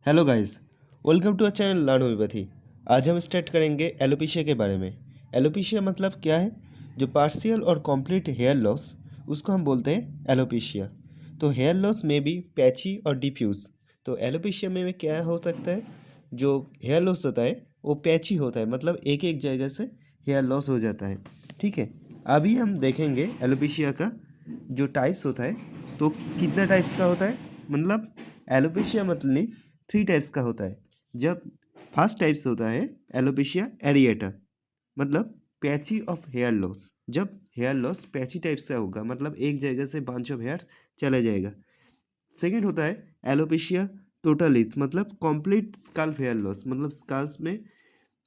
Hello guys, welcome to a channel learn homeopathy. आज हम start करेंगे एलोपेशिया के बारे में। एलोपेशिया मतलब क्या है? जो पार्शियल और कंप्लीट हेयर लॉस, उसको हम बोलते हैं एलोपेशिया। तो हेयर लॉस में भी पैची और डिफ्यूज। तो एलोपेशिया में क्या हो सकता है? जो हेयर लॉस होता है वो पैची होता है, मतलब एक एक जगह से हेयर लॉस हो जाता है। ठीक है, अभी हम देखेंगे एलोपेशिया का जो टाइप्स होता है। तो कितना टाइप्स का होता है, मतलब एलोपेशिया मतलब 3 टाइप्स का होता है। जब फर्स्ट टाइप्स होता है एलोपेशिया एरिएटा, मतलब पैची ऑफ हेयर लॉस। जब हेयर लॉस पैची टाइप से होगा, मतलब एक जगह से बंच ऑफ हेयर चला जाएगा। सेकेंड होता है एलोपेशिया टोटलिस, मतलब कंप्लीट स्कल्प हेयर लॉस, मतलब स्कल्प में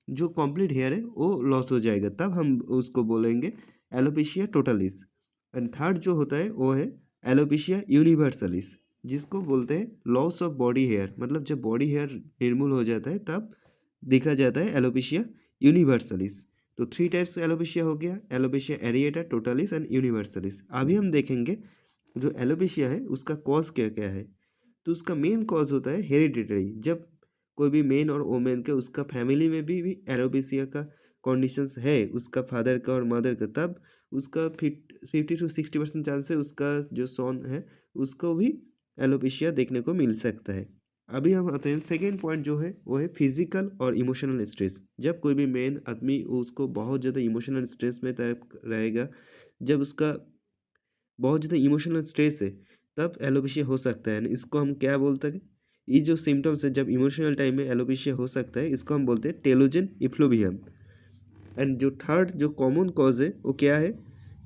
जो कंप्लीट हेयर है वो लॉस हो जाएगा, तब हम उसको बोलेंगे एलोपेशिया टोटलिस। एंड थर्ड जो होता है वो है एलोपेशिया यूनिवर्सलिस, जिसको बोलते हैं लॉस ऑफ बॉडी हेयर, मतलब जब बॉडी हेयर निर्मूल हो जाता है तब देखा जाता है एलोपेशिया यूनिवर्सलिस। तो 3 टाइप्स एलोपेशिया हो गया, alopecia areata, totalis and universalis. अभी हम देखेंगे जो एलोपेशिया है उसका कॉज क्या क्या है। तो उसका मेन कॉज होता है हेरिडिटरी। जब कोई भी मेन और वोमेन के उसका फैमिली में भी एलोपेशिया का कंडीशंस है, उसका फादर का और मदर का, तब उसका 50 to 60% चांस है उसका जो सन है उसको भी एलोपेशिया देखने को मिल सकता है। अभी हम आते हैं सेकेंड पॉइंट जो है वो है फिजिकल और इमोशनल स्ट्रेस। जब कोई भी मेन आदमी उसको बहुत ज़्यादा इमोशनल स्ट्रेस में तब रहेगा, जब उसका बहुत ज़्यादा इमोशनल स्ट्रेस है, तब एलोपेशिया हो सकता है। इसको हम क्या बोलते हैं? ये जो सिम्टम्स है जब इमोशनल टाइम में एलोपेशिया हो सकता है, इसको हम बोलते हैं टेलोजन इफ्लूवियम। एंड जो थर्ड जो कॉमन कॉज है वो क्या है?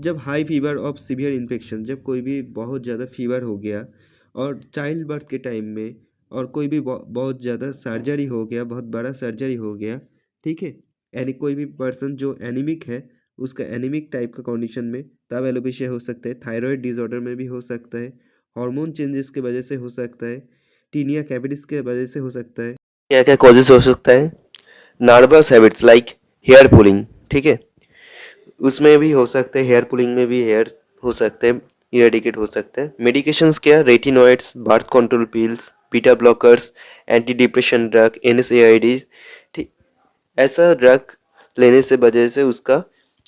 जब high fever of severe infection, जब कोई भी बहुत ज़्यादा फीवर हो गया और चाइल्ड बर्थ के टाइम में, और कोई भी बहुत ज़्यादा सर्जरी हो गया, बहुत बड़ा सर्जरी हो गया, ठीक है, यानी कोई भी पर्सन जो एनीमिक है, उसका एनीमिक टाइप का कंडीशन में, तब एलोपेशिया हो सकता है। थायराइड डिसऑर्डर में भी हो सकता है, हार्मोन चेंजेस की वजह से हो सकता है, टीनिया कैपिटिस के वजह से हो सकता है। क्या क्या कॉजेज हो सकता है? Nervous habits like hair pulling, ठीक है, उसमें भी हो सकते हैं। हेयर पुलिंग में भी हेयर हो सकते हैं, इरेडिकेट हो सकते हैं। मेडिकेशंस क्या? Retinoids, birth control pills, beta blockers, anti depression drug, NSAIDs, ठीक। ऐसा ड्रग लेने से वजह से उसका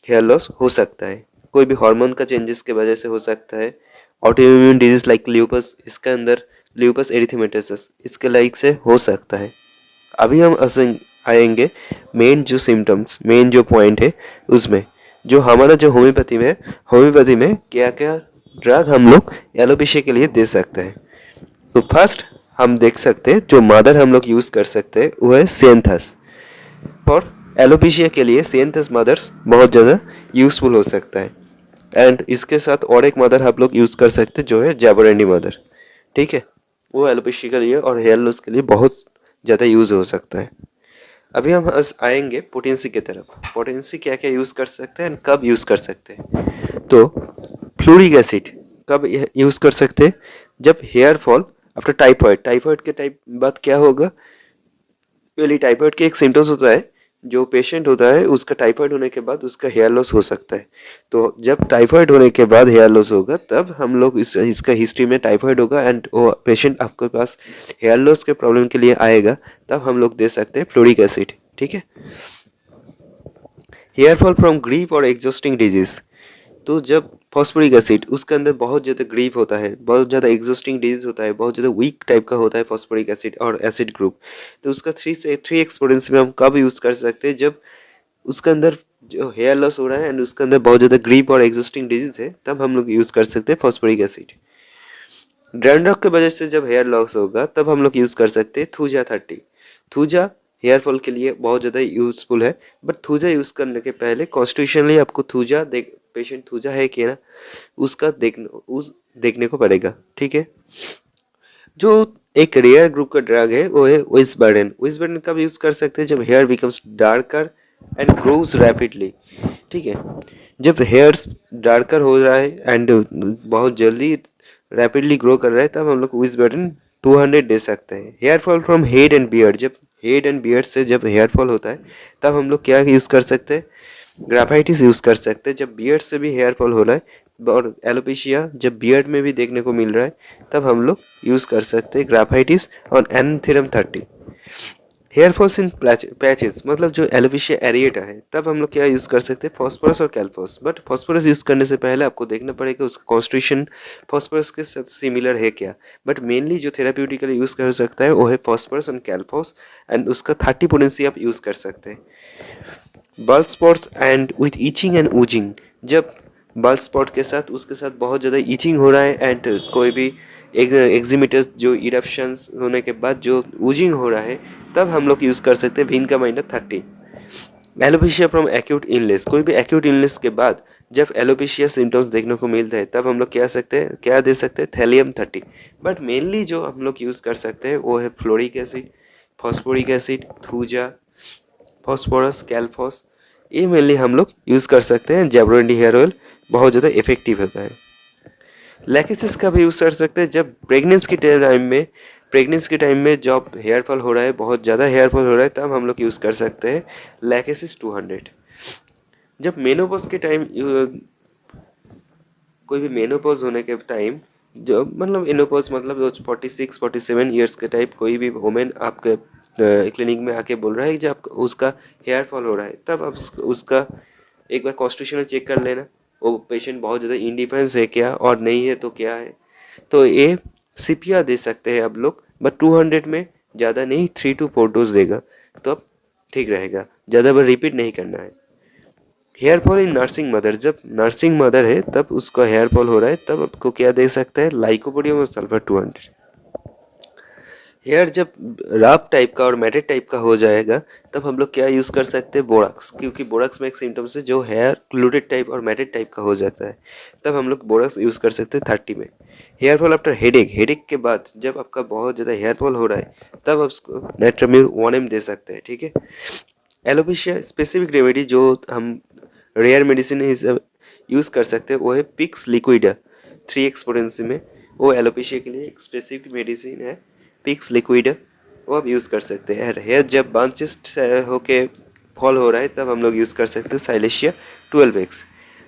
हेयर लॉस हो सकता है। कोई भी हार्मोन का चेंजेस के वजह से हो सकता है। ऑटोइम्यून डिजीज लाइक ल्यूपस, इसके अंदर ल्यूपस एरिथेमेटोसस, इसके लाइक से हो सकता है। अभी हम आएंगे मेन जो सिम्टम्स, मेन जो पॉइंट है उसमें, जो हमारा जो होम्योपैथी में क्या क्या ड्रग हम लोग एलोपेशिया के लिए दे सकते हैं। तो फर्स्ट हम देख सकते हैं जो मदर हम लोग यूज़ कर सकते हैं वो है सिएंथस। और एलोपेशिया के लिए सिएंथस मदर्स बहुत ज़्यादा यूज़फुल हो सकता है। एंड इसके साथ और एक मदर आप लोग यूज़ कर सकते हैं जो है जैबोरेंडी मदर, ठीक है, वो एलोपेशिया के लिए और हेयर लॉस के लिए बहुत ज़्यादा यूज़ हो सकता है। अभी हम आएंगे पोटेंसी की तरफ। पोटेंसी क्या क्या यूज़ कर सकते हैं, कब यूज़ कर सकते हैं? तो फ्लूरिक एसिड कब यूज़ कर सकते हैं? जब hair fall after typhoid. Typhoid के टाइप बाद क्या होगा? पहले टाइफाइड के एक सिम्टम्स होता है, जो पेशेंट होता है उसका टाइफाइड होने के बाद उसका हेयर लॉस हो सकता है। तो जब टाइफाइड होने के बाद हेयर लॉस होगा, तब हम लोग इसका हिस्ट्री में टाइफाइड होगा एंड वो पेशेंट आपके पास हेयर लॉस के प्रॉब्लम के लिए आएगा, तब हम लोग दे सकते हैं फ्लोरिक एसिड, ठीक है। हेयर फॉल फ्रॉम ग्रीप और एग्जॉस्टिंग डिजीज। तो जब फॉस्फोरिक एसिड उसके अंदर बहुत ज़्यादा ग्रीप होता है, बहुत ज़्यादा एग्जॉस्टिंग डिजीज होता है, बहुत ज़्यादा वीक टाइप का होता है फॉस्फोरिक एसिड और एसिड ग्रुप, तो उसका 3x पोटेंसी में हम कब यूज़ कर सकते हैं? जब उसके अंदर जो हेयर लॉस हो रहा है एंड उसके अंदर बहुत ज़्यादा ग्रीप और एग्जॉस्टिंग डिजीज है, तब हम लोग यूज़ कर सकते हैं फॉस्फोरिक एसिड। डैंड्रफ की वजह से जब हेयर लॉस होगा, तब हम लोग यूज़ कर सकते हैं थूजा 30। थूजा हेयर फॉल के लिए बहुत ज़्यादा यूज़फुल है, बट थूजा यूज़ करने के पहले कॉन्स्टिट्यूशनली आपको थूजा देख, पेशेंट थूजा है कि ना, उसका देखने को पड़ेगा, ठीक है। जो एक रेयर ग्रुप का ड्रग है वो है विस्बर्डन। विस्बर्डन कब यूज़ कर सकते हैं? जब hair becomes darker and grows rapidly, ठीक है। जब हेयर्स डार्कर हो रहा है एंड बहुत जल्दी रैपिडली ग्रो कर रहा है, तब हम लोग विस्बर्डन 200 दे सकते हैं। Hair fall from head and beard, जब हेड एंड बियर्ड से जब हेयर फॉल होता है, तब हम लोग क्या यूज़ कर सकते हैं? ग्राफाइटिस यूज़ कर सकते हैं। जब बियर्ड से भी हेयर फॉल हो रहा है, और एलोपेशिया जब बियर्ड में भी देखने को मिल रहा है तब हम लोग यूज़ कर सकते हैं ग्राफाइटिस और एनथेरम 30। हेयर फॉल्स इन पैचेस मतलब जो एलोपेशिया एरिएटा है तब हम लोग क्या यूज़ कर सकते हैं फॉस्फोरस और कैल्फोस। बट फॉस्फोरस यूज़ करने से पहले आपको देखना पड़ेगा उसका कॉन्स्टिट्यूशन फॉस्फोरस के साथ सिमिलर है क्या। बट मेनली जो थेराप्यूटिकली यूज़ कर सकता है वो है फॉस्फोरस एंड कैल्फोस एंड उसका 30 पोटेंसी आप यूज़ कर सकते हैं। Bulk spots and with itching and oozing जब बल्क स्पॉट के साथ उसके साथ बहुत ज़्यादा ईचिंग हो रहा है एंड कोई भी एक्जिमिटस जो इरप्शंस होने के बाद जो ऊजिंग हो रहा है तब हम लोग यूज़ कर सकते हैं विनका minor 30। Alopecia from acute illness कोई भी एक्यूट इलनेस के बाद जब एलोपेशिया सिम्टम्स देखने को मिलता है तब हम लोग क्या दे सकते हैं थैलियम 30। बट मेनली जो हम लोग यूज़ कर सकते हैं वो है fluoric acid, phosphoric acid, thuja, phosphorus, कैल्फोस, ये मेनली हम लोग यूज़ कर सकते हैं। जैबरोनिडी हेयर ऑयल बहुत ज़्यादा इफेक्टिव होता है। लैकेसिस का भी यूज़ कर सकते हैं जब प्रेगनेंस के टाइम में जब हेयर फॉल हो रहा है बहुत ज़्यादा हेयर फॉल हो रहा है तब हम लोग यूज़ कर सकते हैं लैकेसिस 200। जब मेनोपॉज के टाइम कोई भी मेनोपॉज होने के टाइम जो मतलब इनोपॉज मतलब जो 46-47 ईयर्स के टाइप कोई भी वुमेन आपके क्लिनिक में आके बोल रहा है कि जब उसका हेयर फॉल हो रहा है तब आप उसका एक बार कॉन्स्टिट्यूशनल चेक कर लेना वो पेशेंट बहुत ज़्यादा इंडिफरेंस है क्या और नहीं है तो क्या है। तो ये सीपिया दे सकते हैं आप लोग बट 200 में ज़्यादा नहीं 3 to 4 डोज देगा तो अब ठीक रहेगा, ज़्यादा बार रिपीट नहीं करना है। Hair fall in nursing mother जब नर्सिंग मदर है तब उसका हेयर फॉल हो रहा है तब आपको क्या दे सकता है लाइकोपोडियम और सल्फर 200। हेयर जब रफ टाइप का और मैटेड टाइप का हो जाएगा तब हम लोग क्या यूज़ कर सकते हैं बोराक्स, क्योंकि बोराक्स में एक सिम्टम्स है जो हेयर क्लूडेड टाइप और मैटेड टाइप का हो जाता है तब हम लोग बोराक्स यूज़ कर सकते हैं 30 में। हेयर फॉल आफ्टर हेडेक के बाद जब आपका बहुत ज़्यादा हेयर फॉल हो रहा है तब आप उसको नेट्रामिल 1 ml दे सकते हैं, ठीक है। एलोपेशिया स्पेसिफिक रेमेडी जो हम रेयर मेडिसिन यूज़ कर सकते हैं वो है पिक्स लिक्विडा 3x पोटेंसी में। वो एलोपेशिया के लिए एक स्पेसिफिक मेडिसिन है पिक्स लिक्विडा, वो आप यूज़ कर सकते हैं। हेयर जब बांचेस्ट होके फॉल हो रहा है तब हम लोग यूज़ कर सकते हैं साइलेशिया 12x।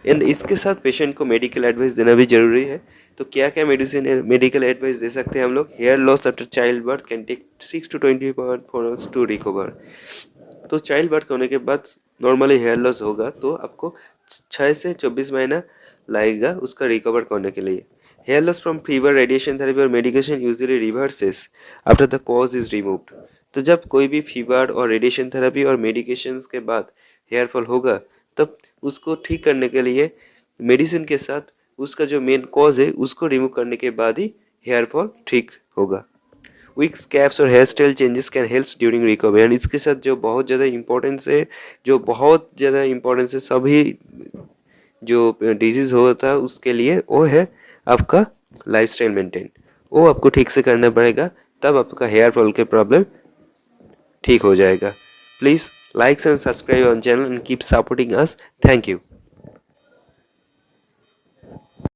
एंड इसके साथ पेशेंट को मेडिकल एडवाइस देना भी जरूरी है। तो क्या क्या मेडिकल एडवाइस दे सकते हैं हम लोग। Hair loss after childbirth can take 6 to 24 hours to recover. तो चाइल्ड बर्थ होने के बाद नॉर्मली हेयर लॉस होगा तो आपको 6 से 24 महीना लगेगा उसका रिकवर करने के लिए। Hair loss from fever radiation therapy और medication usually reverses after the cause is removed. तो जब कोई भी फीवर और रेडिएशन थेरेपी और मेडिकेशंस के बाद हेयर फॉल होगा तब उसको ठीक करने के लिए मेडिसिन के साथ उसका जो मेन कॉज है उसको रिमूव करने के बाद ही हेयर फॉल ठीक होगा। विक्स कैप्स और hairstyle changes can help during recovery. And इसके साथ जो बहुत ज़्यादा इंपॉर्टेंस है सभी जो डिजीज़ होता है उसके लिए वो है आपका लाइफस्टाइल मेंटेन, वो आपको ठीक से करना पड़ेगा तब आपका हेयर फॉल के प्रॉब्लम ठीक हो जाएगा। Please like and subscribe on channel and keep supporting us. Thank you.